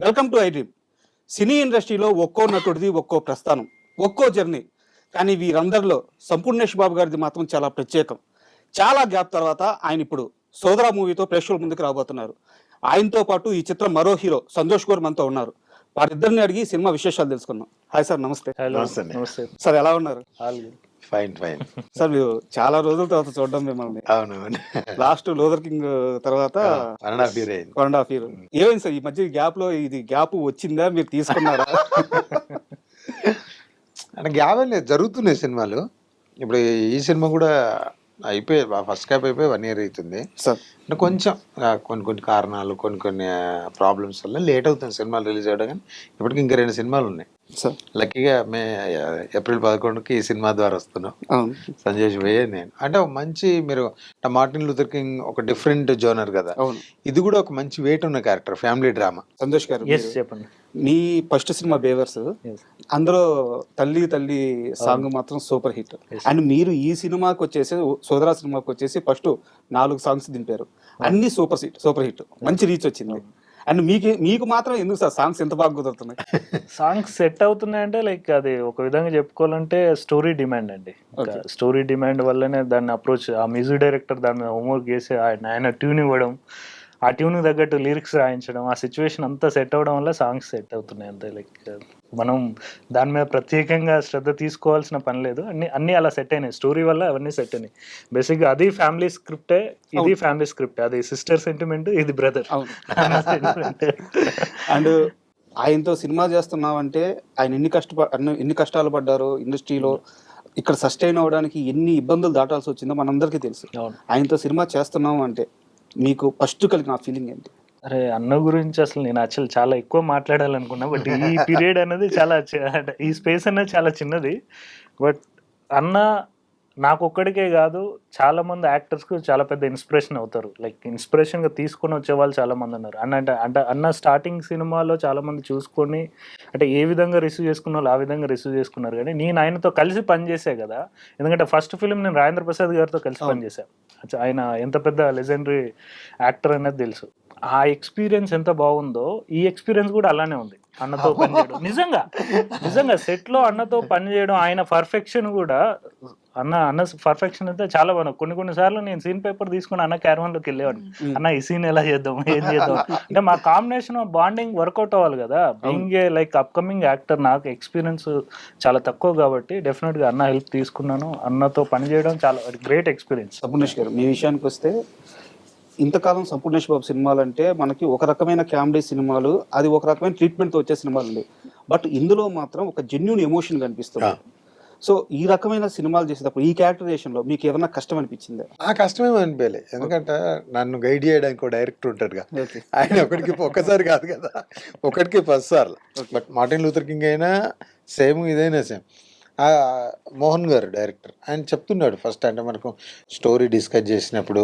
Welcome to I Dream. సినీ ఇండస్ట్రీలో ఒక్కో నటుడిది ఒక్కో ప్రస్థానం, ఒక్కో జర్నీ. కానీ వీరందరిలో సంపూర్ణేష్ బాబు గారిది మాత్రం చాలా ప్రత్యేకం. చాలా గ్యాప్ తర్వాత ఆయన ఇప్పుడు సోదరా మూవీతో ప్రేక్షకుల ముందుకు రాబోతున్నారు. ఆయనతో పాటు ఈ చిత్రం మరో హీరో సంతోష్ గోర్ మనతో ఉన్నారు. వారిద్దరిని అడిగి సినిమా విశేషాలు తెలుసుకుందాం. హాయ్ సార్, నమస్తే. హలో, నమస్తే. నమస్తే సార్, ఎలా ఉన్నారు? Fine fine. సార్, మీరు చాలా రోజుల తర్వాత చూడడం మిమ్మల్ని. అవునవును. లాస్ట్ లూథర్ కింగ్ తర్వాత 1.5 year అయింది. 1.5 year. ఏమైంది సార్ ఈ మధ్య గ్యాప్ లో? ఇది గ్యాప్ వచ్చిందా, మీరు తీసుకున్నారా? అంటే గ్యాప్ లేదు, జరుగుతున్నాయి సినిమాలు. ఇప్పుడు ఈ సినిమా కూడా అయిపోయి ఫస్ట్ క్యాప్ అయిపోయి 1 year అవుతుంది సార్. అంటే కొంచెం కొన్ని కారణాలు, కొన్ని ప్రాబ్లమ్స్ వల్ల లేట్ అవుతుంది సినిమాలు రిలీజ్ అవ్వడం. కానీ ఇప్పటికి ఇంకా 2 సినిమాలు ఉన్నాయి. సార్, లక్కీగా ఏప్రిల్ 11కి ఈ సినిమా ద్వారా వస్తున్నాం. అవును. సంజయ్ పోయే నేను అంటే ఒక మంచి మీరు మార్టిన్ లూథర్ కింగ్ ఒక డిఫరెంట్ జోనర్ కదా. అవును. ఇది కూడా ఒక మంచి వెయిట్ ఉన్న క్యారెక్టర్, ఫ్యామిలీ డ్రామా. సంతోష్ గారు, ఎస్ చెప్పండి. మీ ఫస్ట్ సినిమా బేవర్స్, Yes. అందులో తల్లి తల్లి సాంగ్ మాత్రం సూపర్ హిట్. అండ్ మీరు ఈ సినిమాకి వచ్చేసి సోదరా సినిమాకి వచ్చేసి ఫస్ట్ 4 సాంగ్స్ దింపారు. అన్ని సూపర్ హిట్, మంచి రీచ్ వచ్చింది. అండ్ మీకు మాత్రం ఎందుకు సార్ సాంగ్స్ ఎంత బాగా కుదురుతున్నాయి? సాంగ్స్ సెట్ అవుతున్నాయంటే లైక్ అది ఒక విధంగా చెప్పుకోవాలంటే స్టోరీ డిమాండ్ అండి. స్టోరీ డిమాండ్ వల్లనే దాన్ని అప్రోచ్, ఆ మ్యూజిక్ డైరెక్టర్ దాన్ని హోంవర్క్ చేసి ఆయన ట్యూన్ ఇవ్వడం, ఆ ట్యూన్ తగ్గట్టు లిరిక్స్ రాయించడం, ఆ సిచ్యువేషన్ అంతా సెట్ అవ్వడం వల్ల సాంగ్స్ సెట్ అవుతున్నాయి అంతే. లైక్ మనం దాని మీద ప్రత్యేకంగా శ్రద్ధ తీసుకోవాల్సిన పని లేదు. అన్ని అలా సెట్ అయినాయి. స్టోరీ వల్ల అవన్నీ సెట్ అయినాయి. బేసిక్గా అది ఫ్యామిలీ స్క్రిప్టే, ఇది ఫ్యామిలీ స్క్రిప్ట్. అది సిస్టర్ సెంటిమెంట్, ఇది బ్రదర్. అండ్ ఆయనతో సినిమా చేస్తున్నామంటే ఆయన ఎన్ని కష్టాలు పడ్డారో ఇండస్ట్రీలో, ఇక్కడ సస్టైన్ అవ్వడానికి ఎన్ని ఇబ్బందులు దాటాల్సి వచ్చిందో మనందరికీ తెలుసు. ఆయనతో సినిమా చేస్తున్నాం అంటే మీకు ఫస్ట్ కలిగిన ఆ ఫీలింగ్ ఏంటి? అరే, అన్న గురించి అసలు నేను యాక్చువల్ చాలా ఎక్కువ మాట్లాడాలనుకున్నా. బట్ ఈ పీరియడ్ అనేది చాలా ఈ స్పేస్ అనేది చాలా చిన్నది. బట్ అన్న నాకు ఒక్కడికే కాదు, చాలా మంది యాక్టర్స్కు చాలా పెద్ద ఇన్స్పిరేషన్ అవుతారు. లైక్ ఇన్స్పిరేషన్గా తీసుకొని వచ్చే వాళ్ళు చాలా మంది ఉన్నారు. అంటే అన్న స్టార్టింగ్ సినిమాలో చాలా మంది చూసుకొని అంటే ఏ విధంగా రిసీవ్ చేసుకున్న వాళ్ళు ఆ విధంగా రిసీవ్ చేసుకున్నారు. కానీ నేను ఆయనతో కలిసి పనిచేసా కదా. ఎందుకంటే ఫస్ట్ ఫిలిం నేను రాజేంద్ర ప్రసాద్ గారితో కలిసి పనిచేశాను. ఆయన ఎంత పెద్ద లెజెండరీ యాక్టర్ అనేది తెలుసు. ఆ ఎక్స్పీరియన్స్ ఎంత బాగుందో ఈ ఎక్స్పీరియన్స్ కూడా అలానే ఉంది. అన్నతో పనిచేయడం నిజంగా సెట్ లో అన్నతో పనిచేయడం, ఆయన పర్ఫెక్షన్ కూడా అన్న పర్ఫెక్షన్ అయితే చాలా బాగుంది. కొన్ని సార్లు నేను సీన్ పేపర్ తీసుకుని అన్న క్యారవాన్ లోకి వెళ్ళేవాడిని. అన్న ఈ సీన్ ఎలా చేద్దాం, ఏం చేద్దాం అంటే మా కాంబినేషన్ బాండింగ్ వర్కౌట్ అవ్వాలి కదా. Being a like upcoming actor నాకు ఎక్స్పీరియన్స్ చాలా తక్కువ కాబట్టి డెఫినెట్ గా అన్న హెల్ప్ తీసుకున్నాను. అన్నతో పనిచేయడం చాలా గ్రేట్ ఎక్స్పీరియన్స్. సంపూర్ణేష్ గారు, మీ విషయానికి వస్తే ఇంతకాలం సంపూర్ణేష్ బాబు సినిమాలు అంటే మనకి ఒక రకమైన కామెడీ సినిమాలు, అది ఒక రకమైన ట్రీట్మెంట్తో వచ్చే సినిమాలు ఉండే. బట్ ఇందులో మాత్రం ఒక జెన్యూన్ ఎమోషన్ కనిపిస్తుంది. సో ఈ రకమైన సినిమాలు చేసేటప్పుడు ఈ క్యారెక్టరైజేషన్లో మీకు ఏమైనా కష్టం అనిపించిందా? ఆ కష్టమేమో అనిపించలే, ఎందుకంటే నన్ను గైడ్ చేయడానికి ఒక డైరెక్టర్ ఉంటాడుగా. ఆయన ఒక్కసారి కాదు కదా, 10 సార్లు. బట్ మార్టిన్ లూథర్ కింగ్ అయినా సేమ్, ఇదైనా సేమ్. మోహన్ గారు డైరెక్టర్, ఆయన చెప్తున్నాడు ఫస్ట్. అంటే మనకు స్టోరీ డిస్కస్ చేసినప్పుడు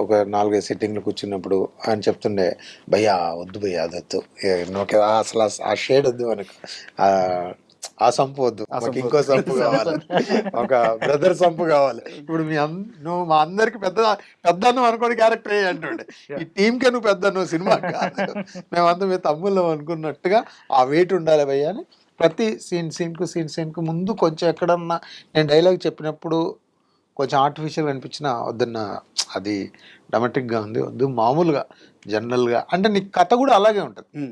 ఒక 4-5 సిట్టింగ్లు కూర్చున్నప్పుడు ఆయన చెప్తుండే, భయ్యా వద్దు భయ్యా, అది వద్దు, అసలు ఆ షేడ్ వద్దు మనకు, ఆ సంపు వద్దు, మాకు ఇంకో సంపు కావాలి, ఒక బ్రదర్ సంపు కావాలి. ఇప్పుడు నువ్వు మా అందరికి పెద్ద అనుకోని క్యారెక్టర్ ఏ అంటుండే, ఈ టీంకే నువ్వు పెద్ద, నువ్వు సినిమా కాదు, మేమంతా మీ తమ్ముళ్ళం అనుకున్నట్టుగా ఆ వెయిట్ ఉండాలి భయ్యా అని. ప్రతి సీన్కు ముందు కొంచెం ఎక్కడన్నా నేను డైలాగ్ చెప్పినప్పుడు కొంచెం ఆర్టిఫిషియల్ అనిపించిన వద్దన్న, అది డ్రామాటిక్గా ఉంది, వద్దు మామూలుగా జనరల్గా. అంటే నీ కథ కూడా అలాగే ఉంటుంది.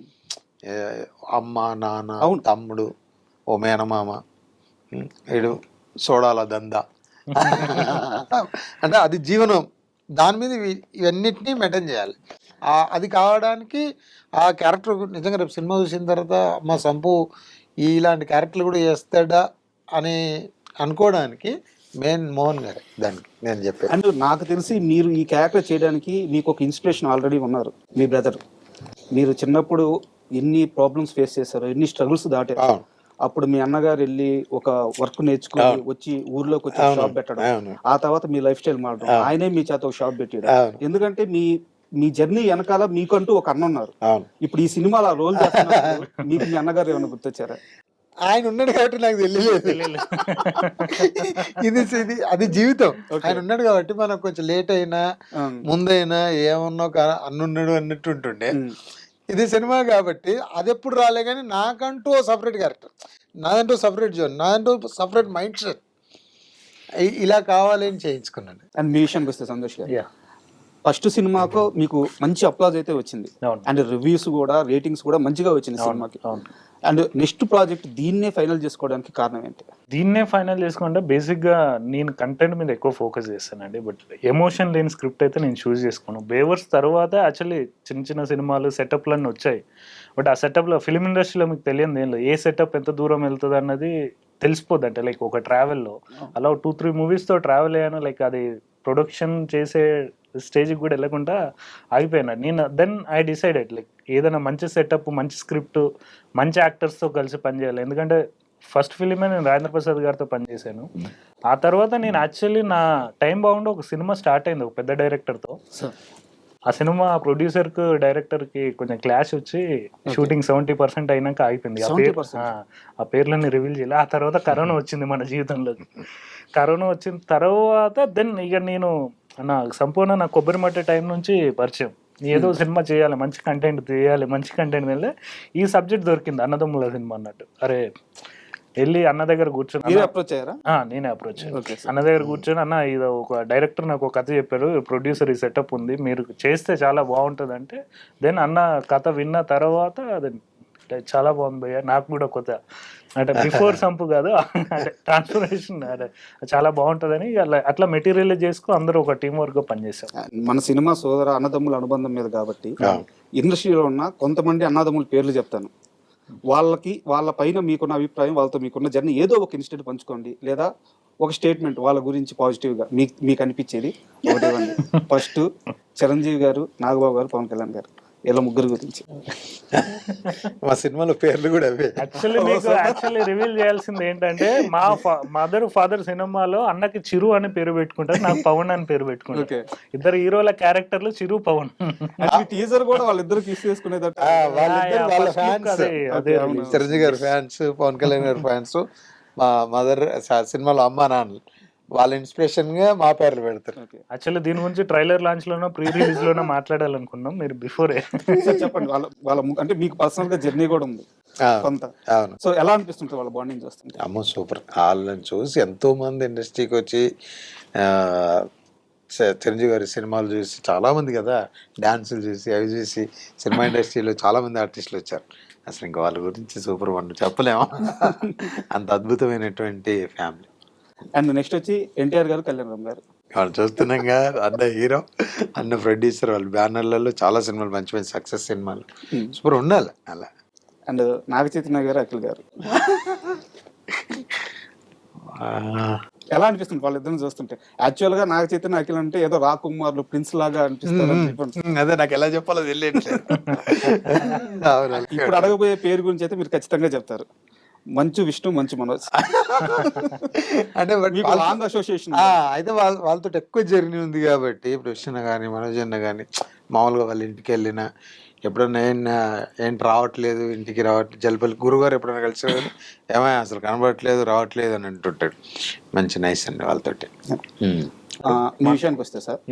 అమ్మ, నాన్న, తమ్ముడు, ఓ మేనమామ, ఏడు సోడాల దందా అంటే అది జీవనం. దాని మీద ఇవన్నిటినీ మెయింటైన్ చేయాలి. అది కావడానికి ఆ క్యారెక్టర్ నిజంగా రేపు సినిమా చూసిన తర్వాత మా సంపు ఇలాంటి క్యారెక్టర్లు కూడా చేస్తాడా అని అనుకోవడానికి మెయిన్ మోహన్ గారే దానికి నేను చెప్పాను. అండ్ నాకు తెలిసి మీరు ఈ క్యారెక్టర్ చేయడానికి మీకు ఒక ఇన్స్పిరేషన్ ఆల్రెడీ ఉన్నారు, మీ బ్రదర్. మీరు చిన్నప్పుడు ఎన్ని ప్రాబ్లమ్స్ ఫేస్ చేశారు, ఎన్ని స్ట్రగుల్స్ దాటారు. అప్పుడు మీ అన్నగారు వెళ్ళి ఒక వర్క్ నేర్చుకుని వచ్చి ఊర్లోకి వచ్చి షాప్ పెట్టడం, ఆ తర్వాత మీ లైఫ్ స్టైల్ మారడం, ఆయనే మీ చేత ఒక షాప్ పెట్టాడు. ఎందుకంటే మీ జర్నీ వెనకాల మీకంటూ ఒక అన్న ఉన్నారు. ఇప్పుడు ఈ సినిమాలో ఆ రోల్ చేస్తున్నారు, మీకు మీ అన్నగారు ఏమైనా గుర్తొచ్చారా? ఆయన ఉన్నాడు కాబట్టి నాకు తెలియలేదు. ఇది అది జీవితం. ఆయన ఉన్నాడు కాబట్టి మనకు కొంచెం లేట్ అయినా ముందైనా ఏమన్నా అన్నున్నాడు అన్నట్టు ఉంటుండే. ఇది సినిమా కాబట్టి అది ఎప్పుడు రాలే, కానీ నాకంటూ ఓ సపరేట్ క్యారెక్టర్, నాదంటూ సపరేట్ జోన్, నాదంటూ సపరేట్ మైండ్ సెట్, ఇలా కావాలి అని చేయించుకున్నాను. అండ్ మీ విషయానికి వస్తే సంతోష్ గారు, యా ఫస్ట్ సినిమాకు మీకు మంచి అప్లాజ్ అయితే వచ్చింది, అవును. అండ్ రివ్యూస్ కూడా రేటింగ్స్ కూడా మంచిగా వచ్చింది సినిమాకి. అవును. అండ్ నెక్స్ట్ ప్రాజెక్ట్ దీన్నే ఫైనల్ చేసుకోవడానికి కారణం ఏంటి? దీన్నే ఫైనల్ చేసుకుంటే బేసిక్గా నేను కంటెంట్ మీద ఎక్కువ ఫోకస్ చేస్తానండి. బట్ ఎమోషన్ లేని స్క్రిప్ట్ అయితే నేను చూస్ చేసుకోను. బేవర్స్ తర్వాత యాక్చువల్లీ చిన్న చిన్న సినిమాలు సెటప్లన్నీ వచ్చాయి. బట్ ఆ సెటప్లో ఫిలిం ఇండస్ట్రీలో మీకు తెలియదు ఏం లేదు, ఏ సెటప్ ఎంత దూరం వెళ్తుంది అన్నది తెలిసిపోద్ది. అంటే లైక్ ఒక ట్రావెల్లో అలా 2-3 మూవీస్తో ట్రావెల్ అయ్యాను. లైక్ అది ప్రొడక్షన్ చేసే స్టేజ్కి కూడా వెళ్ళకుండా ఆగిపోయినా. నేను దెన్ ఐ డిసైడెడ్ లైక్ ఏదైనా మంచి సెటప్, మంచి స్క్రిప్ట్, మంచి యాక్టర్స్తో కలిసి పనిచేయాలి. ఎందుకంటే ఫస్ట్ ఫిలిమే నేను రాజేంద్ర ప్రసాద్ గారితో పనిచేశాను. ఆ తర్వాత నేను యాక్చువల్లీ నా టైం బాగుండి ఒక సినిమా స్టార్ట్ అయింది ఒక పెద్ద డైరెక్టర్తో. ఆ సినిమా ప్రొడ్యూసర్కి డైరెక్టర్కి కొంచెం క్లాష్ వచ్చి షూటింగ్ 70% అయినాక ఆగిపోయింది. ఆ పేర్లన్నీ రివీల్ చేయాలి. ఆ తర్వాత కరోనా వచ్చింది మన జీవితంలోకి. కరోనా వచ్చిన తర్వాత దెన్ ఇక నేను నా సంపూర్ణ నా కొబ్బరి మట్టి టైం నుంచి పరిచయం, ఏదో సినిమా చేయాలి, మంచి కంటెంట్ తీయాలి, మంచి కంటెంట్ వెళ్ళి ఈ సబ్జెక్ట్ దొరికింది అన్నదమ్ముల సినిమా అన్నట్టు. అరే వెళ్ళి అన్న దగ్గర కూర్చొని నేనే అప్రోచ్ అన్న దగ్గర కూర్చొని, అన్న ఇది ఒక డైరెక్టర్ నాకు ఒక కథ చెప్పారు, ప్రొడ్యూసర్ ఈ సెటప్ ఉంది, మీరు చేస్తే చాలా బాగుంటుంది అంటే, దెన్ అన్న కథ విన్న తర్వాత అది చాలా బాగుంది భయ్య, నాకు కూడా కొత్త అంటే బిఫోర్ సంపు కాదు అంటే ట్రాన్స్ఫర్మేషన్ చాలా బాగుంటుందని అట్లా మెటీరియల్ చేసుకో అందరూ ఒక టీం వర్క్ గా పనిచేశారు. మన సినిమా సోదర అన్నదమ్ముల అనుబంధం మీద కాబట్టి ఇండస్ట్రీలో ఉన్న కొంతమంది అన్నదమ్ముల పేర్లు చెప్తాను. వాళ్ళ పైన మీకున్న అభిప్రాయం, వాళ్ళతో మీకున్న జర్నీ ఏదో ఒక ఇన్సిడెంట్ పంచుకోండి, లేదా ఒక స్టేట్మెంట్ వాళ్ళ గురించి పాజిటివ్గా మీకు అనిపించేది ఒకటి. ఫస్ట్ చిరంజీవి గారు, నాగబాబు గారు, పవన్ కళ్యాణ్ గారు, ఇలా ముగ్గురు గురించి. మా సినిమాలో పేర్లు కూడా అవే. యాక్చువల్లీ రివీల్ చేయాల్సింది ఏంటంటే, మా మదర్ ఫాదర్ సినిమాలో అన్నకి చిరు అని పేరు పెట్టుకుంటారు, నాకు పవన్ అని పేరు పెట్టుకుంటారు. ఇద్దరు హీరోల క్యారెక్టర్లు చిరు, పవన్. టీజర్ కూడా వాళ్ళిద్దరు తీసుకునేదట. చిరంజీవి గారి ఫ్యాన్స్, పవన్ కళ్యాణ్ గారి ఫ్యాన్స్, మా మదర్ సినిమాలో అమ్మా నాన్న వాళ్ళ ఇన్స్పిరేషన్ గా మా పేర్లు పెడతారు. యాక్చువల్లీ దీని గురించి ట్రైలర్ లాంచ్ లోనో ప్రీ రిలీజ్ లోనో మాట్లాడాలనుకున్నాం, మీరు బిఫోరే చెప్పండి. వాళ్ళ అంటే మీకు పర్సనల్ గా జర్నీ కూడా ఉంది కొంత. అవును. సో ఎలా అనిపిస్తుంటుంది వాళ్ళ బాండింగ్ చూస్తుంటే? అమ్మో సూపర్. వాళ్ళని చూసి ఎంతో మంది ఇండస్ట్రీకి వచ్చి చిరంజీవి గారి సినిమాలు చూసి చాలా మంది కదా, డాన్సులు చూసి అవి చూసి సినిమా ఇండస్ట్రీలో చాలా మంది ఆర్టిస్టులు వచ్చారు. అసలు ఇంకా వాళ్ళ గురించి సూపర్ వన్ చెప్పలేము, అంత అద్భుతమైనటువంటి ఫ్యామిలీ. అండ్ నెక్స్ట్ వచ్చి ఎన్టీఆర్ గారు, కళ్యాణ్ రామ్ గారు. వాళ్ళు చూస్తున్నాం కదా, అన్న హీరో, అన్న ప్రొడ్యూసర్, వాళ్ళ బ్యానర్లలో చాలా సినిమాలు మంచి మంచి సక్సెస్ సినిమాలు సూపర్ ఉండాలి అలా. అండ్ నాగ చైతన్య గారు, అఖిల్ గారు. ఎలా అనిపిస్తుంది వాళ్ళిద్దరిని చూస్తుంటే? యాక్చువల్ గా నాగ చైతన్య, అఖిల్ అంటే ఏదో రాకుమార్లు, ప్రిన్స్ లాగా అనిపిస్తారు. అదే నాకు ఎలా చెప్పాలో తెలియట్లేదు. ఇప్పుడు అడగబోయే పేరు గురించి అయితే మీరు ఖచ్చితంగా చెప్తారు, మంచు విష్ణు, మంచు మనోజ్. అంటే లాంగ్ అసోసియేషన్ అయితే వాళ్ళతో ఎక్కువ జర్నీ ఉంది కాబట్టి, ఇప్పుడు విష్ణు కానీ మనోజ్ అన్న కానీ మామూలుగా వాళ్ళ ఇంటికి వెళ్ళినా ఎప్పుడన్నా ఏంటి రావట్లేదు, ఇంటికి రావట్లేదు, జలపల్లి గురుగారు ఎప్పుడైనా కలిసి ఏమైనా అసలు కనబడట్లేదు, రావట్లేదు అని అంటుంటాడు. మంచి నైస్ అండి వాళ్ళతోటి. మీ విషయానికి వస్తే సార్,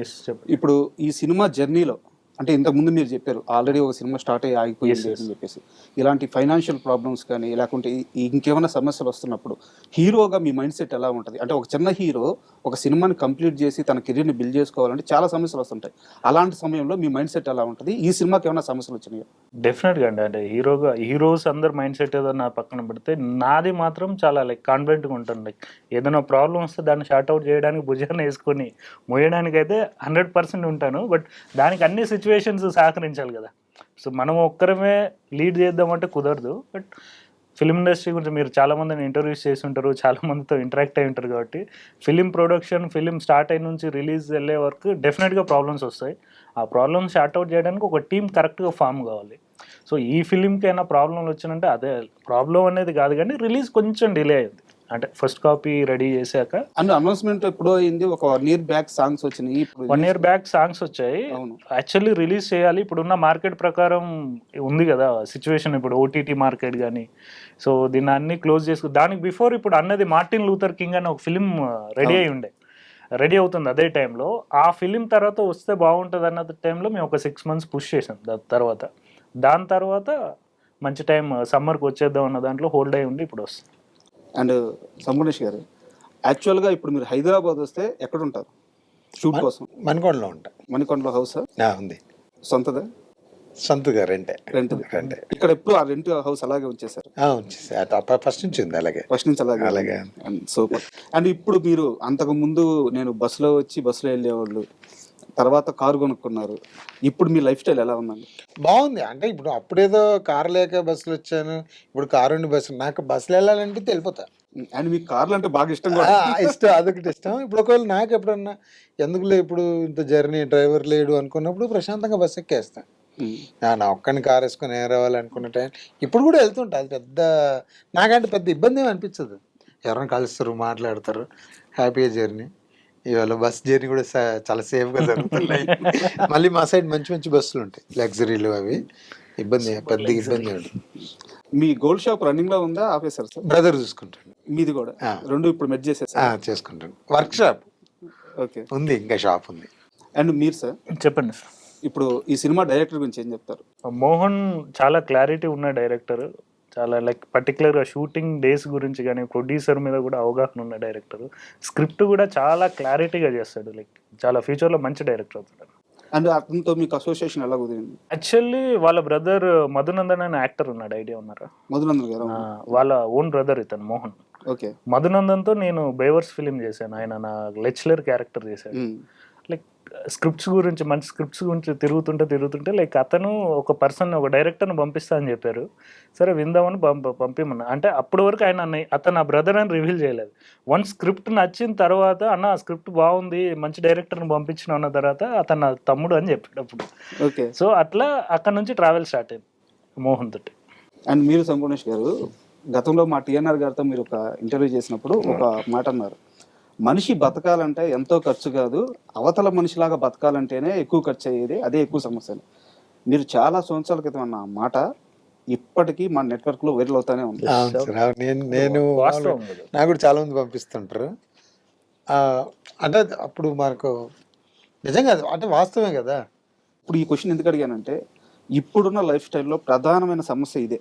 ఇప్పుడు ఈ సినిమా జర్నీలో అంటే ఇంతకుముందు మీరు చెప్పారు ఆల్రెడీ ఒక సినిమా స్టార్ట్ అయ్యి ఆగిపోయింది అని చెప్పేసి, ఇలాంటి ఫైనాన్షియల్ ప్రాబ్లమ్స్ కానీ లేకుంటే ఇంకేమైనా సమస్యలు వస్తున్నప్పుడు హీరోగా మీ మైండ్ సెట్ ఎలా ఉంటుంది? అంటే ఒక చిన్న హీరో ఒక సినిమాని కంప్లీట్ చేసి తన కెరీర్ని బిల్డ్ చేసుకోవాలంటే చాలా సమస్యలు వస్తుంటాయి. అలాంటి సమయంలో మీ మైండ్ సెట్ ఎలా ఉంటుంది? ఈ సినిమాకి ఏమైనా సమస్యలు వచ్చినాయా? డెఫినెట్గా అండి. అంటే హీరోస్ అందరు మైండ్ సెట్ ఏదో నా పక్కన పెడితే, నాది మాత్రం చాలా లైక్ కాన్ఫిడెంట్గా ఉంటుంది. లైక్ ఏదైనా ప్రాబ్లం వస్తే దాన్ని షార్ట్ అవుట్ చేయడానికి భుజాన్ని వేసుకొని మోయడానికి అయితే 100% ఉంటాను. బట్ దానికి అన్ని సిచ్యువేషన్స్ సహకరించాలి కదా. సో మనం ఒక్కరమే లీడ్ చేద్దామంటే కుదరదు. బట్ ఫిలిం ఇండస్ట్రీ గురించి మీరు చాలామందిని ఇంటర్వ్యూస్ చేసి ఉంటారు, చాలామందితో ఇంటరాక్ట్ అయి ఉంటారు కాబట్టి ఫిలిం ప్రొడక్షన్, ఫిలిం స్టార్ట్ అయిన నుంచి రిలీజ్ వెళ్ళే వరకు డెఫినెట్గా ప్రాబ్లమ్స్ వస్తాయి. ఆ ప్రాబ్లమ్స్ షార్ట్ అవుట్ చేయడానికి ఒక టీం కరెక్ట్గా ఫామ్ కావాలి. సో ఈ ఫిలింకి అయినా ప్రాబ్లంలు వచ్చినంటే అదే ప్రాబ్లం అనేది కాదు, కానీ రిలీజ్ కొంచెం డిలే అయింది. అంటే ఫస్ట్ కాపీ రెడీ చేశాక అనౌన్స్మెంట్ ఎప్పుడో అయింది, ఒక 1 year బ్యాక్ సాంగ్స్ వచ్చినాయి. 1 year బ్యాక్ సాంగ్స్ వచ్చాయి. యాక్చువల్లీ రిలీజ్ చేయాలి, ఇప్పుడున్న మార్కెట్ ప్రకారం ఉంది కదా సిచ్యువేషన్, ఇప్పుడు ఓటీటీ మార్కెట్ కానీ. సో దీన్ని అన్ని క్లోజ్ చేసుకు దానికి బిఫోర్ ఇప్పుడు అన్నది మార్టిన్ లూథర్ కింగ్ అని ఒక ఫిలిం రెడీ అవుతుంది అదే టైంలో. ఆ ఫిలిం తర్వాత వస్తే బాగుంటుంది అన్న టైంలో మేము ఒక 6 months పుష్ చేసాం. దాని తర్వాత దాని తర్వాత మంచి టైం సమ్మర్కి వచ్చేద్దాం అన్న దాంట్లో హోల్డ్ అయి ఉండి ఇప్పుడు వస్తుంది. అండ్ సంగమేష్ గారు, యాక్చువల్గా ఇప్పుడు మీరు హైదరాబాద్ వస్తే ఎక్కడ ఉంటారు షూట్ కోసం? మణికొండలో ఉంటా. మణికొండలో హౌసా? ఉంది. సొంతదా? సొంతగా రెంటే. రెంట్. ఇక్కడ ఎప్పుడు ఆ రెంట్ హౌస్ అలాగే ఉంచేసారు? ఫస్ట్ నుంచి ఉంది అలాగే. ఫస్ట్ నుంచి అలాగే. అలాగే. సూపర్. అండ్ ఇప్పుడు మీరు అంతకు ముందు నేను బస్సులో వచ్చి బస్సులో వెళ్ళేవాళ్ళు, తర్వాత కారు కొనుక్కున్నారు, ఇప్పుడు మీ లైఫ్ స్టైల్ ఎలా ఉందండి? బాగుంది. అంటే ఇప్పుడు అప్పుడేదో కారు లేక బస్సులు వచ్చాను, ఇప్పుడు కారు ఉండి బస్సు. నాకు బస్సులు వెళ్ళాలంటే వెళ్ళిపోతా. అండ్ మీకు కార్లు అంటే బాగా ఇష్టం కూడా? ఇష్టం, అదొకటి ఇష్టం. ఇప్పుడు ఒకవేళ నాకు ఎప్పుడన్నా ఎందుకులే ఇప్పుడు ఇంత జర్నీ డ్రైవర్ లేడు అనుకున్నప్పుడు ప్రశాంతంగా బస్సు ఎక్కేస్తాను. నా ఒక్కడిని కారు వేసుకొని ఏ రావాలనుకున్న టైం ఇప్పుడు కూడా వెళ్తుంటా. అది పెద్ద నాకంటే పెద్ద ఇబ్బంది ఏమి అనిపించదు. ఎవరైనా కలుస్తారు, మాట్లాడతారు, హ్యాపీగా జర్నీ. ఇవాళ బస్ జర్నీ కూడా చాలా సేఫ్గా జరుగుతున్నాయి. మళ్ళీ మా సైడ్ మంచి మంచి బస్సులు ఉంటాయి, లగ్జరీలు, అవి పెద్ద ఇబ్బంది ఉంటుంది. మీ గోల్డ్ షాప్ రన్నింగ్ లో ఉందా, ఆపేశారు సార్? బ్రదర్ చూసుకుంటాడు. మీది కూడా రెండు ఇప్పుడు మెర్జ్ చేసేసారు? చేసుకుంటాను. వర్క్ షాప్ ఓకే ఉంది, ఇంకా షాప్ ఉంది. అండ్ మీరు సార్ చెప్పండి సార్. ఇప్పుడు ఈ సినిమా డైరెక్టర్ గురించి ఏం చెప్తారు? మోహన్ చాలా క్లారిటీ ఉన్న డైరెక్టర్, చాలా లైక్ పర్టికులర్గా షూటింగ్ డేస్ గురించి కానీ ప్రొడ్యూసర్ మీద కూడా అవగాహన ఉన్న డైరెక్టర్. స్క్రిప్ట్ కూడా చాలా క్లారిటీగా చేస్తాడు, లైక్ చాలా ఫ్యూచర్లో మంచి డైరెక్టర్ అవుతాడు. అండ్ అతనితో మీకు అసోసియేషన్ ఎలా కుదిరింది? యాక్చువల్లీ వాళ్ళ బ్రదర్ మధునందన్ అనే యాక్టర్ ఉన్నాడు, ఐడియా ఉన్నారా? మధునందన్ గారు? వాళ్ళ ఓన్ బ్రదర్ ఇతను మోహన్. ఓకే. మధునందన్తో నేను బేవర్స్ ఫిలిం చేశాను, ఆయన నా లెక్చరర్ క్యారెక్టర్ చేశాడు. లైక్ స్క్రిప్ట్స్ గురించి, మంచి స్క్రిప్ట్స్ గురించి తిరుగుతుంటే లైక్ అతను ఒక పర్సన్, ఒక డైరెక్టర్ని పంపిస్తా అని చెప్పారు. సరే విందామని పంపిమన్నా. అంటే అప్పటి వరకు అతను నా బ్రదర్ అని రివీల్ చేయలేదు. వన్ స్క్రిప్ట్ నచ్చిన తర్వాత, అన్న ఆ స్క్రిప్ట్ బాగుంది, మంచి డైరెక్టర్ని పంపించిన అన్న తర్వాత అతను నా తమ్ముడు అని చెప్పాడు అప్పుడు. ఓకే. సో అట్లా అక్కడ నుంచి ట్రావెల్ స్టార్ట్ అయింది మోహన్ తోటి. అండ్ మీరు సంపూర్ణేష్ గారు, గతంలో మా టిఎన్ఆర్ గారితో మీరు ఒక ఇంటర్వ్యూ చేసినప్పుడు ఒక మాట అన్నారు, మనిషి బతకాలంటే ఎంతో ఖర్చు కాదు, అవతల మనిషిలాగా బతకాలంటేనే ఎక్కువ ఖర్చు అయ్యేది, అదే ఎక్కువ సమస్యలు. మీరు చాలా సంవత్సరాల క్రితం అన్న మాట ఇప్పటికీ మా నెట్వర్క్ లో వైరల్ అవుతానే ఉంది. నేను నాకు కూడా చాలా మంది పంపిస్తుంటారు. అంటే అప్పుడు మనకు నిజంగా అంటే వాస్తవమే కదా. ఇప్పుడు ఈ క్వశ్చన్ ఎందుకు అడిగానంటే, ఇప్పుడున్న లైఫ్ స్టైల్లో ప్రధానమైన సమస్య ఇదే.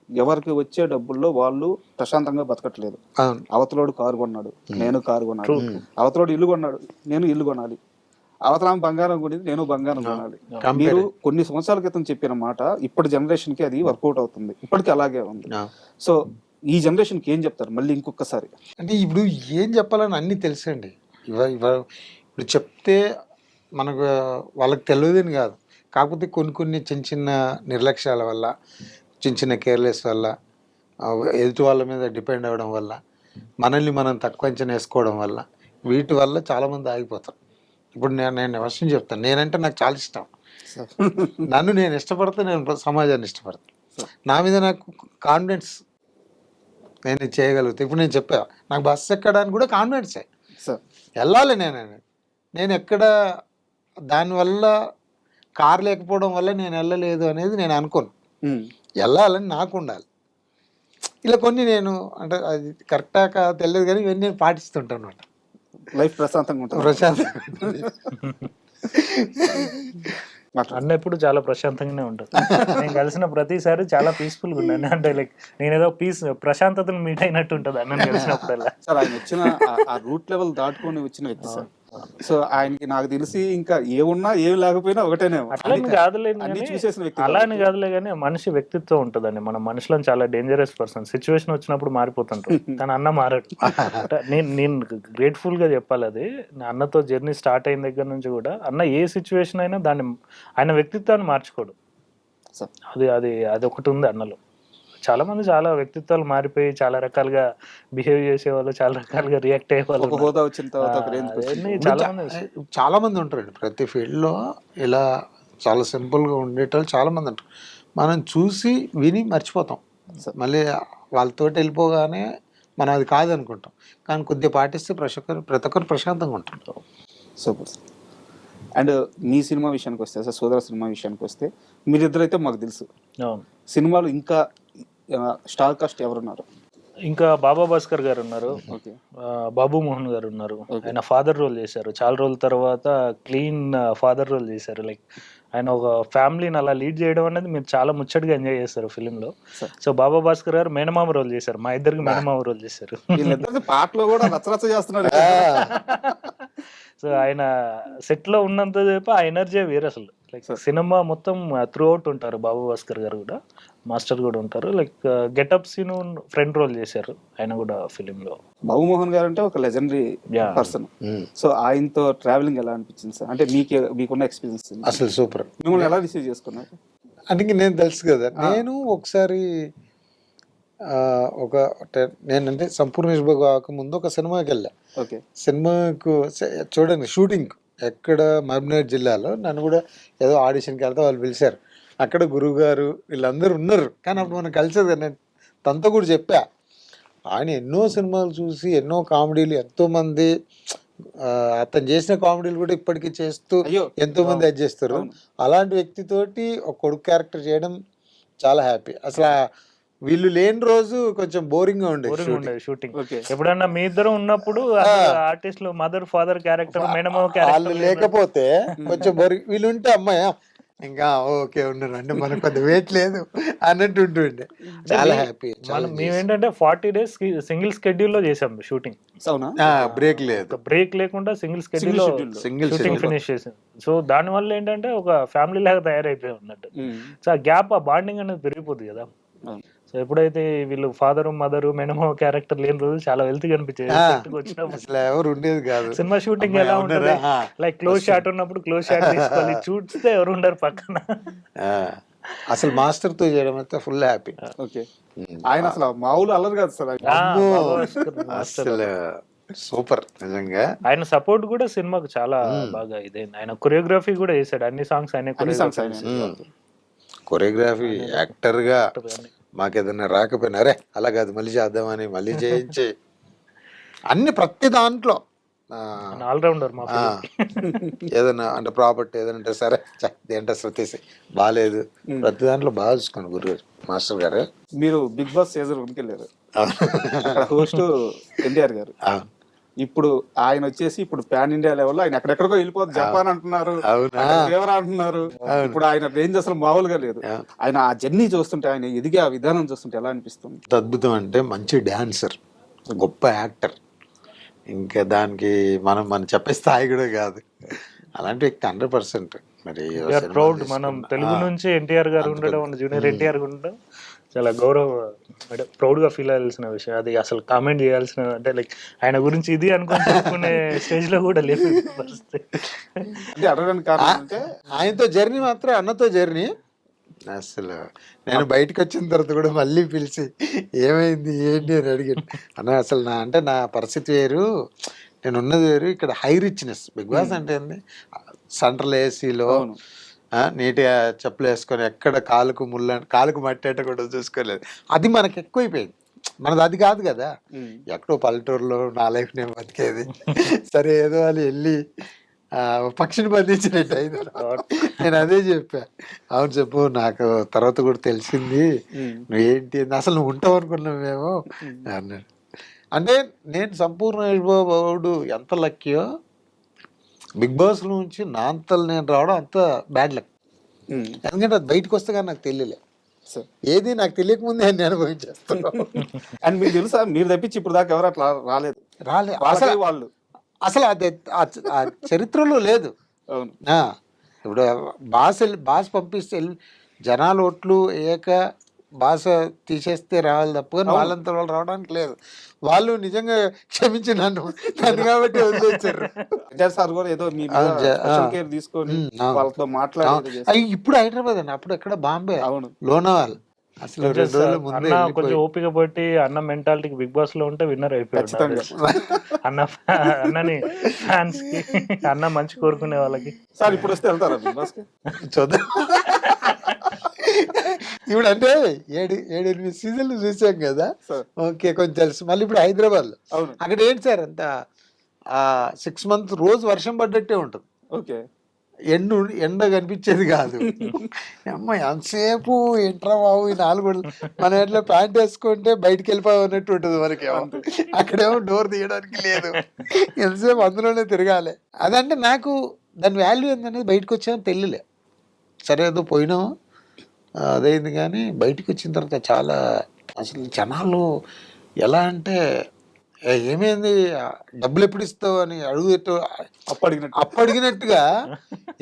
ఎవరికి వచ్చే డబ్బుల్లో వాళ్ళు ప్రశాంతంగా బతకట్లేదు. అవతలోడు కారు కొన్నాడు, నేను కారు కొన్నాడు. అవతలోడు ఇల్లు కొన్నాడు, నేను ఇల్లు కొనాలి. అవతల బంగారం కొనేది, నేను బంగారం కొనాలి. మీరు కొన్ని సంవత్సరాల క్రితం చెప్పిన మాట ఇప్పటి జనరేషన్ కి అది వర్కౌట్ అవుతుంది, ఇప్పటికీ అలాగే ఉంది. సో ఈ జనరేషన్ కి ఏం చెప్తారు మళ్ళీ ఇంకొకసారి? అంటే ఇప్పుడు ఏం చెప్పాలని అన్ని తెలుసండి. ఇప్పుడు చెప్తే మనకు వాళ్ళకి తెలియదని కాదు, కాకపోతే కొన్ని చిన్న చిన్న నిర్లక్ష్యాల వల్ల, చిన్న కేర్లెస్ వల్ల, ఎదుటి వాళ్ళ మీద డిపెండ్ అవ్వడం వల్ల, మనల్ని మనం తక్కువ అంచనా వేసుకోవడం వల్ల, వీటి వల్ల చాలామంది ఆగిపోతారు. ఇప్పుడు నేను అవసరం చెప్తాను, నేనంటే నాకు చాలా ఇష్టం. నన్ను నేను ఇష్టపడితే నేను సమాజాన్ని ఇష్టపడతాను. నా మీద నాకు కాన్ఫిడెన్స్, నేను చేయగలుగుతాను. ఇప్పుడు నేను చెప్పా, నాకు బస్సు ఎక్కడానికి కూడా కాన్ఫిడెన్సే. వెళ్ళాలి నేను ఎక్కడ దానివల్ల కారు లేకపోవడం వల్ల నేను వెళ్ళలేదు అనేది నేను అనుకోను. వెళ్ళాలని నాకు ఉండాలి. ఇలా కొన్ని నేను అంటే అది కరెక్టా కాదు తెలియదు కానీ ఇవన్నీ నేను పాటిస్తుంటాను అనమాట. లైఫ్ ప్రశాంతంగా ఉంటుంది. అన్న ఎప్పుడు చాలా ప్రశాంతంగానే ఉంటుంది. నేను కలిసిన ప్రతిసారి చాలా పీస్ఫుల్గా ఉన్నాను. అంటే లైక్ నేనేదో ప్రశాంతతను మీట్ అయినట్టు ఉంటుంది అన్న కలిసినప్పుడల్లా. సార్ ఆయన వచ్చిన ఆ రూట్ లెవెల్ దాటుకొని వచ్చిన వ్యక్తి సార్. సో ఆయనకి నాకు తెలిసి ఇంకా ఏమున్నా ఏమి లేకపోయినా ఒకటేనే. అట్లని కాదులే, చూసేసిన వ్యక్తి అలా అని కాదులే కానీ మనిషి వ్యక్తిత్వం ఉంటుందండి. మన మనుషులో చాలా డేంజరస్ పర్సన్. సిచ్యువేషన్ వచ్చినప్పుడు మారిపోతుంటారు, కానీ అన్న మారాడు. నేను గ్రేట్ఫుల్ గా చెప్పాలి. అది అన్నతో జర్నీ స్టార్ట్ అయిన దగ్గర నుంచి కూడా అన్న ఏ సిచ్యువేషన్ అయినా దాన్ని ఆయన వ్యక్తిత్వాన్ని మార్చుకోడు. అది ఒకటి ఉంది అన్నలో. చాలా మంది చాలా వ్యక్తిత్వాలు మారిపోయి చాలా రకాలుగా బిహేవ్ చేసేవాళ్ళు, చాలా రకాలుగా రియాక్ట్ అయ్యేవాళ్ళు. చాలా మంది ఉంటారండి ప్రతి ఫీల్డ్ లో. ఇలా చాలా సింపుల్ గా ఉండేటోళ్ళు చాలా మంది ఉంటారు. మనం చూసి విని మర్చిపోతాం, మళ్ళీ వాళ్ళతో వెళ్ళిపోగానే మనం అది కాదనుకుంటాం. కానీ కొద్దిగా పాటిస్తే ప్రతి ఒక్కరు ప్రశాంతంగా ఉంటారు. సూపర్. అండ్ మీ సినిమా విషయానికి వస్తే సార్, సోదర సినిమా విషయానికి వస్తే మీరిద్దరైతే మాకు తెలుసు. సినిమాలు ఇంకా స్టార్ కాస్ట్ ఎవరున్నారు? ఇంకా బాబా భాస్కర్ గారు ఉన్నారు, బాబు మోహన్ గారు ఉన్నారు. ఆయన ఫాదర్ రోల్ చేశారు. చాలా రోజుల తర్వాత క్లీన్ ఫాదర్ రోల్ చేశారు. లైక్ ఆయన ఒక ఫ్యామిలీని అలా లీడ్ చేయడం అనేది మీరు చాలా ముచ్చటగా ఎంజాయ్ చేస్తారు ఫిలింలో. Sir. సో బాబా భాస్కర్ గారు మేనమామ రోల్ చేశారు, మా ఇద్దరికి మేనమామ రోల్ చేశారు. వీళ్ళిద్దరు పాటలో కూడా రచ్చరచ్చ చేస్తున్నారు. సో ఆయన సెట్ లో ఉన్నంత సేపు ఆ ఎనర్జీ వేరు అసలు. లైక్ సినిమా మొత్తం త్రూ అవుట్ ఉంటారు. బాబా భాస్కర్ గారు కూడా, మాస్టర్ కూడా ఉంటారు. Like getup scene front role చేశారు ఆయన కూడా ఫిలిం లో. బాబుమోహన్ గారు అంటే ఒక లెజెండరీ Yeah. పర్సన్. సో ఆయనతో ట్రావెలింగ్ ఎలా అనిపించింది సార్? అంటే మీకున్న ఎక్స్పీరియన్స్ అసలు సూపర్. మిమ్మల్ని ఎలా రిసీవ్ చేసుకున్నారు? అంటే నేను తెలుసు కదా, నేను ఒకసారి ఒక నేనంటే సంపూర్ణ నిష్భాగ ముందు ఒక సినిమాకి వెళ్ళా. ఓకే. సినిమాకు చూడండి షూటింగ్ ఎక్కడ మహబూబ్నగర్ జిల్లాలో, నన్ను కూడా ఏదో ఆడిషన్కి వెళ్తే వాళ్ళు పిలిచారు. అక్కడ గురువు గారు వీళ్ళందరూ ఉన్నారు, కానీ అప్పుడు మనం కలిసేది కదా. నేను తనతో కూడా చెప్పా, ఆయన ఎన్నో సినిమాలు చూసి ఎన్నో కామెడీలు, ఎంతోమంది అతను చేసిన కామెడీలు కూడా ఇప్పటికీ చేస్తూ ఎంతో మంది అది చేస్తారు. అలాంటి వ్యక్తితోటి ఒక కొడుకు క్యారెక్టర్ చేయడం చాలా హ్యాపీ. అసలు వీళ్ళు లేని రోజు కొంచెం బోరింగ్ గా ఉండేది షూటింగ్. ఎప్పుడన్నా మీ ఇద్దరు ఉన్నప్పుడు ఆర్టిస్ట్ మదర్ ఫాదర్ క్యారెక్టర్, మేనమామ వాళ్ళు క్యారెక్టర్ లేకపోతే కొంచెం బోరింగ్. వీళ్ళు ఉంటే అమ్మాయి ఇంకా ఓకే ఉన్నారు అంటే మనకు పెద్ద వెయిట్ లేదు అన్నట్టు ఉంటుండే. చాలా హ్యాపీ. మేమేంటంటే 40 days సింగిల్ స్కెడ్యూల్ లో చేసాం షూటింగ్. బ్రేక్ లేదు, బ్రేక్ లేకుండా సింగిల్ స్కెడ్యూల్ లో షూటింగ్ ఫినిష్ చేసాం. సో దాని వల్ల ఏంటంటే ఒక ఫ్యామిలీ లాగా తయారైపోయి ఉన్నట్టు. సో ఆ గ్యాప్, ఆ బాండింగ్ అనేది పెరిగిపోతుంది కదా. సో ఎప్పుడైతే వీళ్ళు ఫాదర్ మదర్ మేనమామ క్యారెక్టర్ లేని రోజు చాలా వెల్త్ కనిపించేది. అసలు ఎవరు ఉండేది కాదు. సినిమా షూటింగ్ ఎలా ఉంటుంది, లైక్ క్లోజ్ షాట్ ఉన్నప్పుడు క్లోజ్ షాట్ తీసుకోవాలి, చూస్తే ఎవరు ఉండరు పక్కన. అసలు మాస్టర్ తో చేయడం అయితే ఫుల్ హ్యాపీ. ఓకే. ఆయన అసలు మామూలు అల్లరు కాదు సార్. అసలు సూపర్ నిజంగా. ఆయన సపోర్ట్ కూడా సినిమాకు చాలా బాగా ఇదైంది. ఆయన కొరియోగ్రఫీ కూడా చేశాడు, అన్ని సాంగ్స్ ఆయన కొరియోగ్రఫీ. యాక్టర్ గా మాకేదన్నా రాకపోయినా అరే అలా కాదు మళ్ళీ చేద్దామని మళ్ళీ చేయించి అన్ని ప్రతి దాంట్లో ఆల్రౌండర్. ఏదైనా అంటే ప్రాపర్టీ ఏదంటే సరే దేంటే శృతీసి బాగాలేదు, ప్రతి దాంట్లో బాగా చూసుకోండి గురు మాస్టర్ గారు. మీరు బిగ్ బాస్ సీజన్ 1కి వెళ్ళారు, హోస్ట్ ఎన్టీఆర్ గారు. ఇప్పుడు ఆయన వచ్చేసి ఇప్పుడు పాన్ ఇండియా లెవెల్ ఆయన ఎక్కడెక్కడికో వెళ్ళిపోతుంది. జపాన్ అంటున్నారు, ఫేవర్ అంటున్నారు. ఇప్పుడు ఆయన రేంజ్ అసలు మామూలుగా లేదు. ఆయన ఆ జర్నీ చూస్తుంటే, ఆయన ఎదిగే ఆ విధానం చూస్తుంటే ఎలా అనిపిస్తుంది? అద్భుతం. అంటే మంచి డాన్సర్, గొప్ప యాక్టర్, ఇంకా దానికి మనం చెప్పే స్థాయి కూడా కాదు. అలాంటి వ్యక్తి 100%. మరి ప్రౌడ్. మనం తెలుగు నుంచి ఎన్టీఆర్ గారు ఉండడం, జూనియర్ ఎన్టీఆర్ ఉండడం చాలా గౌరవం, అంటే ప్రౌడ్ గా ఫీల్ అవ్వాల్సిన విషయం. అది అసలు కామెంట్ చేయాల్సిన, అంటే లైక్ ఆయన గురించి ఇది అనుకుని చెప్పుకునే స్టేజ్ లో కూడా లేదు పరిస్థితి. ఆయనతో జర్నీ మాత్రం అన్నతో జర్నీ. అసలు నేను బయటకు వచ్చిన తర్వాత కూడా మళ్ళీ పిలిచి ఏమైంది ఏంటి అని అడిగాను. అన్న అసలు నా పరిస్థితి వేరు, నేను ఉన్నది వేరు. ఇక్కడ హై రిచ్నెస్. బిగ్ బాస్ అంటే ఏంది, సెంట్రల్ ఏసీలో నీట్గా చెప్పులు వేసుకొని ఎక్కడ కాలుకు మట్టేట కూడా చూసుకోలేదు. అది మనకు ఎక్కువైపోయింది. మనది అది కాదు కదా. ఎక్కడో పల్లెటూరులో నా లైఫ్ నేను బతికేది. సరే ఏదో వాళ్ళు వెళ్ళి పక్షిని బంధించినట్టు అయింది. నేను అదే చెప్పా. అవును చెప్పు, నాకు తర్వాత కూడా తెలిసింది నువ్వేంటి అసలు నువ్వు ఉంటావు అనుకున్నావేమో అన్నాడు. అంటే నేను సంపూర్ణ బాబుడు ఎంత లక్కీయో, బిగ్ బాస్ నుంచి నా అంతలు నేను రావడం అంత బ్యాడ్ లక్. ఎందుకంటే అది బయటకు వస్తే కానీ నాకు తెలియలే, ఏది నాకు తెలియక ముందే నేను అనుభవించేస్తాను. అండ్ మీకు తెలుసా, మీరు తప్పించి ఇప్పుడు దాకా ఎవరు అట్లా రాలేదు. వాళ్ళు అసలు అది ఆ చరిత్రలో లేదు. ఇప్పుడు బాస్ పంపిస్తే జనాలు ఓట్లు ఏక భాష తీసేస్తే రావాలి తప్ప వాళ్ళంతా వాళ్ళు రావడానికి లేదు. వాళ్ళు నిజంగా క్షమించి నన్ను కాబట్టి వదిలేచ్చారు. ఇప్పుడు హైదరాబాద్ అండి, అప్పుడు ఎక్కడ బాంబే, లోనావాల్. అసలు కొంచెం ఓపిక పట్టి అన్న మెంటాలిటీకి బిగ్ బాస్ లో ఉంటే విన్నర్ అయిపోయాడు. అన్నని ఫ్యాన్స్ కి, అన్న మంచి కోరుకునే వాళ్ళకి. సార్ ఇప్పుడు వస్తే వెళ్తారా బిగ్ బాస్ కి? చూద్దాం. ఇప్పుడు అంటే 7-8 సీజన్లు చూసాం కదా, ఓకే కొంచెం తెలుసు. మళ్ళీ ఇప్పుడు హైదరాబాద్ లో అక్కడ ఏంటి సార్ అంత 6 months రోజు వర్షం పడ్డట్టే ఉంటుంది. ఓకే. ఎండ కనిపించేది కాదు. అమ్మ ఎంతసేపు ఎంట్రా బాబు ఈ 4 గంటలు. మనం ఎట్లా ప్యాంట్ వేసుకుంటే బయటకు వెళ్ళిపోయినట్టు ఉంటుంది మనకి. అక్కడేమో డోర్ తీయడానికి లేదు, ఎంతసేపు అందులోనే తిరగాలి. అదంటే నాకు దాని వాల్యూ ఏందనేది బయటకు వచ్చామని తెలియలే. సరే ఏదో పోయినాం అదైంది, కానీ బయటికి వచ్చిన తర్వాత చాలా అసలు జనాలు ఎలా అంటే ఏమైంది, డబ్బులు ఎప్పుడు ఇస్తావు అని అడుగుతూ అప్పడిగినట్టుగా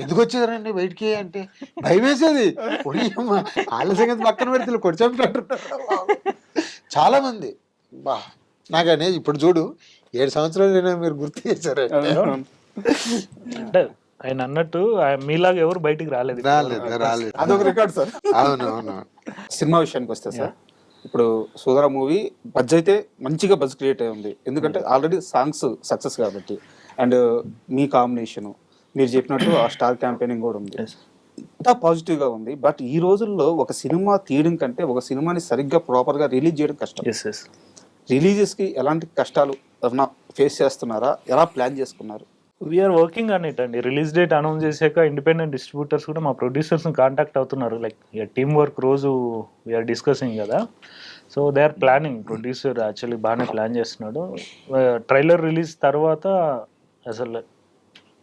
ఎందుకు వచ్చేదారండి బయటికి అంటే భయం వేసేది. వాళ్ళ సంగతి పక్కన పెడితే కొడిచంటారు చాలా మంది. బా నాకు అనేది ఇప్పుడు చూడు 7 సంవత్సరాలు మీరు గుర్తు చేశారు అంటే ఆయన అన్నట్టు మీలాగా ఎవరు బయటికి రాలేదు. అదొక రికార్డ్ సార్. అవునవును. సినిమా విషయానికి వస్తే సార్, ఇప్పుడు సోదర మూవీ బజ్ అయితే మంచిగా బజ్ క్రియేట్ అయి ఉంది, ఎందుకంటే ఆల్రెడీ సాంగ్స్ సక్సెస్ కాబట్టి, అండ్ మీ కాంబినేషన్ మీరు చెప్పినట్టు ఆ స్టార్ క్యాంపెయినింగ్ కూడా ఉంది, ఇంత పాజిటివ్గా ఉంది. బట్ ఈ రోజుల్లో ఒక సినిమా తీయడం కంటే ఒక సినిమాని సరిగ్గా ప్రాపర్గా రిలీజ్ చేయడం కష్టం. రిలీజెస్కి ఎలాంటి కష్టాలు ఏమన్నా ఫేస్ చేస్తున్నారా, ఎలా ప్లాన్ చేసుకున్నారు? వీఆర్ వర్కింగ్ ఆన్ ఇట్ అండి. రిలీజ్ డేట్ అనౌన్స్ చేశాక ఇండిపెండెంట్ డిస్ట్రిబ్యూటర్స్ కూడా మా ప్రొడ్యూసర్స్ని కాంటాక్ట్ అవుతున్నారు. లైక్ టీమ్ వర్క్ రోజు వీఆర్ డిస్కసింగ్ కదా, so they are planning. Producer actually బాగానే ప్లాన్ చేస్తున్నాడు. ట్రైలర్ రిలీజ్ తర్వాత అసలు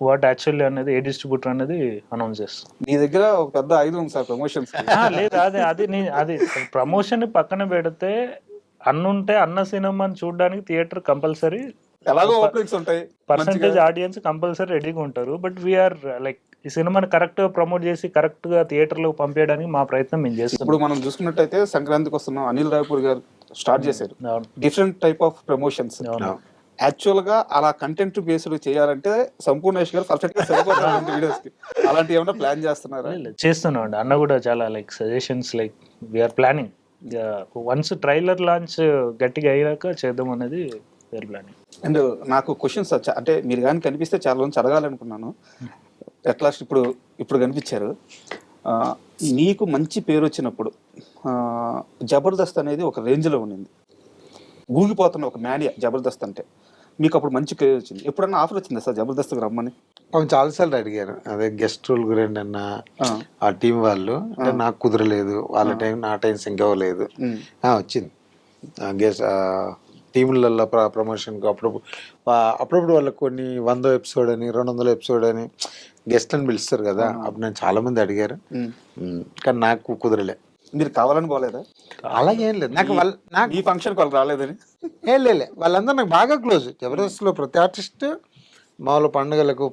వాట్ యాక్చువల్లీ అనేది ఏ డిస్ట్రిబ్యూటర్ అనేది అనౌన్స్ చేస్తాం. మీ దగ్గర ఒక పెద్ద ఐదు ఉంది సార్ ప్రమోషన్స్. లేదు, అది ప్రమోషన్ పక్కన పెడితే అన్నుంటే అన్న సినిమాని చూడడానికి థియేటర్ కంపల్సరీ, ఎలాగో ఓపెనింగ్స్ ఉంటాయి, పర్సంటేజ్ ఆడియన్స్ కంపల్సరీ రెడీగా ఉంటారు. బట్ వీఆర్ లైక్ ఈ సినిమాని కరెక్ట్ గా ప్రమోట్ చేసి కరెక్ట్ గా థియేటర్ లో పంపించడానికి మా ప్రయత్నం మేము చేస్తాం. ఇప్పుడు మనం చూసుకున్నట్టయితే సంక్రాంతికి వస్తున్నాం, అనిల్ రాయపూర్ గారు స్టార్ట్ చేశారు different type of promotions. Actual గా అలా కంటెంట్ బేస్డ్ చేయాలంటే సంపూర్ణేష్ గారు పర్ఫెక్ట్ గా సరిపోతారు వీడియోస్ కి. అలాంటి ఏమైనా ప్లాన్ చేస్తున్నారా? చేస్తున్నాం అండి. అన్న కూడా చాలా like suggestions, like we are planning. Once trailer launch గట్టిగా అయ్యాక చేద్దాం అనేది వీఆర్ ప్లానింగ్. అండ్ నాకు క్వశ్చన్స్ వచ్చా, అంటే మీరు కానీ కనిపిస్తే చాలా రోజు అడగాలనుకున్నాను. ఎట్లా ఇప్పుడు కనిపించారు, మీకు మంచి పేరు వచ్చినప్పుడు జబర్దస్త్ అనేది ఒక రేంజ్లో ఉండింది, గూగిపోతున్న ఒక మేనియా జబర్దస్త్ అంటే. మీకు అప్పుడు మంచి పేరు వచ్చింది, ఎప్పుడన్నా ఆఫర్ వచ్చిందా సార్ జబర్దస్త్కి రమ్మని? చాలాసార్లు అడిగారు, అదే గెస్ట్ రోల్ గురించి అన్న ఆ టీం వాళ్ళు, అంటే నాకు కుదరలేదు, వాళ్ళ టైం నా టైం సింక్ అవ్వలేదు. వచ్చింది గెస్ట్ టీంలలో ప్రమోషన్కి అప్పుడప్పుడు వాళ్ళకి కొన్ని 100 ఎపిసోడ్ అని 200 ఎపిసోడ్ అని గెస్ట్ అని పిలుస్తారు కదా, అప్పుడు నేను చాలా మంది అడిగారు, కానీ నాకు కుదరలే. మీరు కావాలని పోలేదా? అలాగేం లేదు, నాకు ఈ ఫంక్షన్కి వాళ్ళు రాలేదని ఏం లేదు. వాళ్ళందరూ నాకు బాగా క్లోజ్. జబర్దస్త్లో ప్రతి ఆర్టిస్ట్ మామూలు పండుగలకు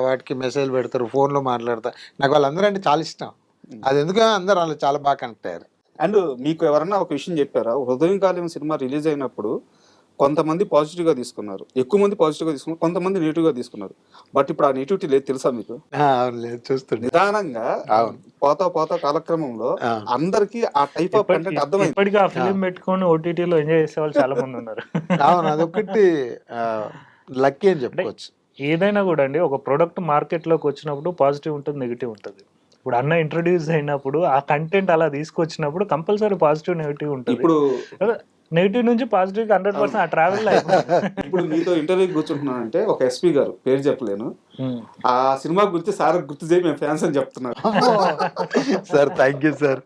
వాటికి మెసేజ్ పెడతారు, ఫోన్లో మాట్లాడతారు. నాకు వాళ్ళందరూ అంటే చాలా ఇష్టం. అది ఎందుకు అందరూ వాళ్ళు చాలా బాగా కనెక్ట్ అయ్యారు. అండ్ మీకు ఎవరన్నా ఒక విషయం చెప్పారా, హృదయం కాలేయం సినిమా రిలీజ్ అయినప్పుడు కొంతమంది పాజిటివ్గా తీసుకున్నారు, ఎక్కువ మంది పాజిటివ్గా తీసుకున్నారు, కొంతమంది నెగిటివ్గా తీసుకున్నారు. బట్ ఇప్పుడు ఆ నెగిటివిటీ లేదు, తెలుసా మీకు? చూస్తుంటే నిదానంగా పోతా కాలక్రమంలో అందరికి ఆ టైప్ ఆఫ్ కంటెంట్ అర్థమైంది. ఇప్పటికీ ఆ ఫిలిం పెట్టుకొని ఓటీటీలో ఎంజాయ్ చేసే వాళ్ళు చాలా మంది ఉన్నారు. అవును, అదొకటి లక్కీ అని చెప్పుకోవచ్చు. ఏదైనా కూడా అండి, ఒక ప్రొడక్ట్ మార్కెట్లోకి వచ్చినప్పుడు పాజిటివ్ ఉంటుంది, నెగిటివ్ ఉంటుంది. ఇప్పుడు అన్న ఇంట్రడ్యూస్ అయినప్పుడు ఆ కంటెంట్ అలా తీసుకొచ్చినప్పుడు కంపల్సరీ పాజిటివ్ నెగిటివ్ ఉంటుంది. ఇప్పుడు నెగిటివ్ నుంచి పాజిటివ్ 100% ఆ ట్రావెల్. ఇప్పుడు మీతో ఇంటర్వ్యూ కూర్చుంటున్నానంటే ఒక ఎస్పీ గారు, పేరు చెప్పలేను, ఆ సినిమా గురించి సార్ గుర్తు చేయి మేము ఫ్యాన్స్ అని చెప్తున్నారు. Sir thank you sir.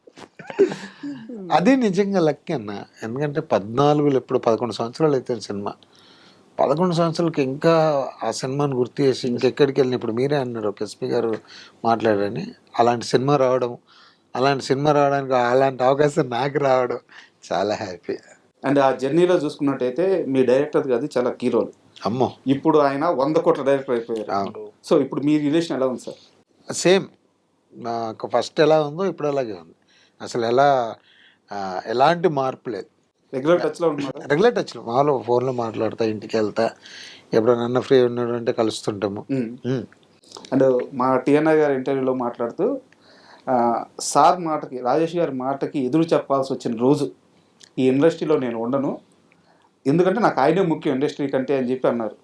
అది నిజంగా లక్కీ అన్న, ఎందుకంటే 11 సంవత్సరాలు అయితే సినిమా, 11 సంవత్సరాలకి ఇంకా ఆ సినిమాని గుర్తు చేసి ఇంకెక్కడికి వెళ్ళిన, ఇప్పుడు మీరే అన్నారు ఒక ఎస్పీ గారు మాట్లాడని, అలాంటి సినిమా రావడానికి అలాంటి అవకాశం నాకు రావడం చాలా హ్యాపీ. అండ్ ఆ జర్నీలో చూసుకున్నట్టయితే మీ డైరెక్టర్ అది చాలా కీ రోల్. అమ్మో, ఇప్పుడు ఆయన 100 కోట్ల డైరెక్టర్ అయిపోయారు. సో ఇప్పుడు మీ రిలేషన్ ఎలా ఉంది సార్? సేమ్, నాకు ఫస్ట్ ఎలా ఉందో ఇప్పుడు అలాగే ఉంది. అసలు ఎలాంటి మార్పు లేదు. రెగ్యులర్ టచ్లో ఉన్నారు? రెగ్యులర్ టచ్లో, మాలో ఫోన్లో మాట్లాడతా, ఇంటికి వెళ్తా, ఎప్పుడైనా ఫ్రీ ఉన్నాడు అంటే కలుస్తుంటాము. అండ్ మా టీఎన్ఆర్ గారి ఇంటర్వ్యూలో మాట్లాడుతూ సార్ మాటకి, రాజేష్ గారి మాటకి ఎదురు చెప్పాల్సి వచ్చిన రోజు ఈ ఇండస్ట్రీలో నేను ఉండను, ఎందుకంటే నాకు ఆయనే ముఖ్యం ఇండస్ట్రీ కంటే అని చెప్పి అన్నారు.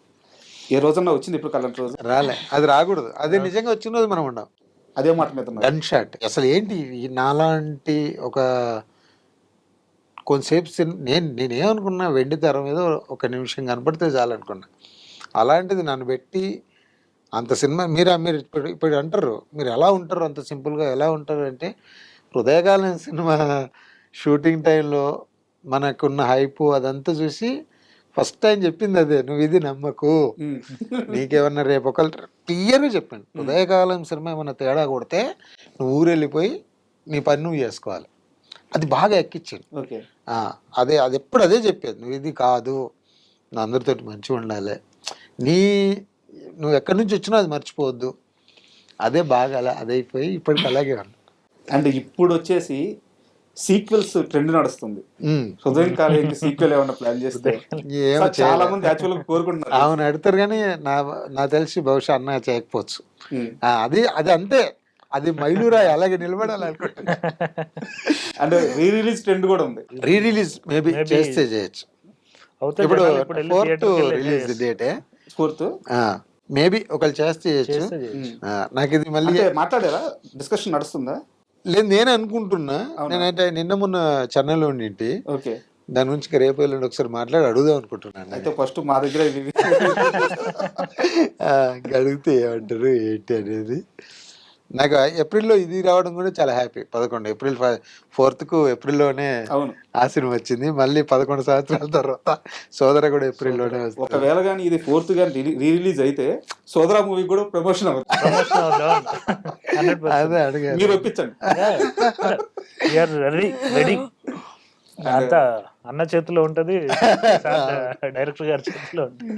ఏ రోజన్నా వచ్చింది ఇప్పుడు అలాంటి రోజు? రాలే, అది రాకూడదు. అదే నిజంగా వచ్చిన రోజు మనం ఉండం. అదే మాట మీద గన్ షాట్. అసలు ఏంటి నాలాంటి ఒక కొంతసేపు నేనేమనుకున్నా, వెండి తెర మీద ఒక నిమిషం కనపడితే చాలనుకున్నా. అలాంటిది నన్ను పెట్టి అంత సినిమా మీరు ఇప్పుడు అంటారు, మీరు ఎలా ఉంటారు అంత సింపుల్గా ఎలా ఉంటారు అంటే, హృదయకాలం సినిమా షూటింగ్ టైంలో మనకున్న హైపు అదంతా చూసి ఫస్ట్ టైం చెప్పింది అదే, నువ్వు ఇది నమ్మకు, నీకేమన్నా రేపు ఒకళ్ళు క్లియర్గా చెప్పాను, ఉదయకాలం సినిమా ఏమన్నా తేడా కొడితే నువ్వు ఊరెళ్ళిపోయి నీ పని నువ్వు చేసుకోవాలి. అది బాగా ఎక్కించాను. ఓకే. అదే అది ఎప్పుడు అదే చెప్పేది, నువ్వు ఇది కాదు, నువ్వు అందరితోటి మంచిగా ఉండాలి, నువ్వు ఎక్కడి నుంచి వచ్చినా అది మర్చిపోవద్దు. అదే బాగా అదే అయిపోయి ఇప్పటికి అలాగే ఉంది. అండ్ ఇప్పుడు వచ్చేసి సీక్వెల్స్ ట్రెండ్ నడుస్తుంది. హృదయం కాలేజీ సీక్వెల్ ఏమన్నా ప్లాన్ చేస్తే ఏమో చాలా మంది యాక్చువల్ గా కోరుకుంటున్నారు. అవును అడుగుతారు, కానీ నా తెలిసి బహుశా అన్న చేయకపోవచ్చు. అది అది అంతే, అది మైలూరాయి అలాగే నిలబడాలి అనుకుంటున్నా. అండ్ రీ రిలీజ్ ట్రెండ్ కూడా ఉంది. రీ రిలీజ్ మేబీ చేస్తే చేయొచ్చు. అవుతాయి ఇప్పుడు జనాలు, ఇప్పుడు వెళ్ళి 4th theatre కి వెళ్ళి రిలీజ్ enjoy డేటే, 4th మేబీ ఒకళ్ళు చేస్తే చేయొచ్చు. చేస్తే చేయొచ్చు. నాకు ఇది మళ్ళీ అంటే మాట్లాడారా, డిస్కషన్ నడుస్తుందా? లేదు నేనే అనుకుంటున్నా. నేనైతే నిన్న మొన్న చెన్నైలో ఉండింటి, ఓకే. దాని గురించి రేపు ఎల్లుండి ఒకసారి మాట్లాడి అడుగుదాం అనుకుంటున్నాను. అయితే ఫస్ట్ మా దగ్గర ఇది అడిగితే ఏమంటారు ఏంటి అనేది. నాకు ఏప్రిల్లో ఇది రావడం కూడా చాలా హ్యాపీ. 11 ఏప్రిల్ 4th ఏప్రిల్లోనే అవును ఆ సినిమా వచ్చింది. మళ్ళీ 11 సంవత్సరాల తర్వాత సోదర కూడా ఏప్రిల్లోనే వస్తుంది. ఒకవేళ కానీ ఇది 4th కానీ రీ రిలీజ్ అయితే సోదరా మూవీ కూడా ప్రమోషన్ అవుతుంది. Promotion అవుదాం. 100%. అదే అడిగారు. మీరు ఒప్పించండి. We are ready. అంతా అన్న చేతిలో ఉంటది, డైరెక్టర్ గారి చేతిలో ఉంటుంది.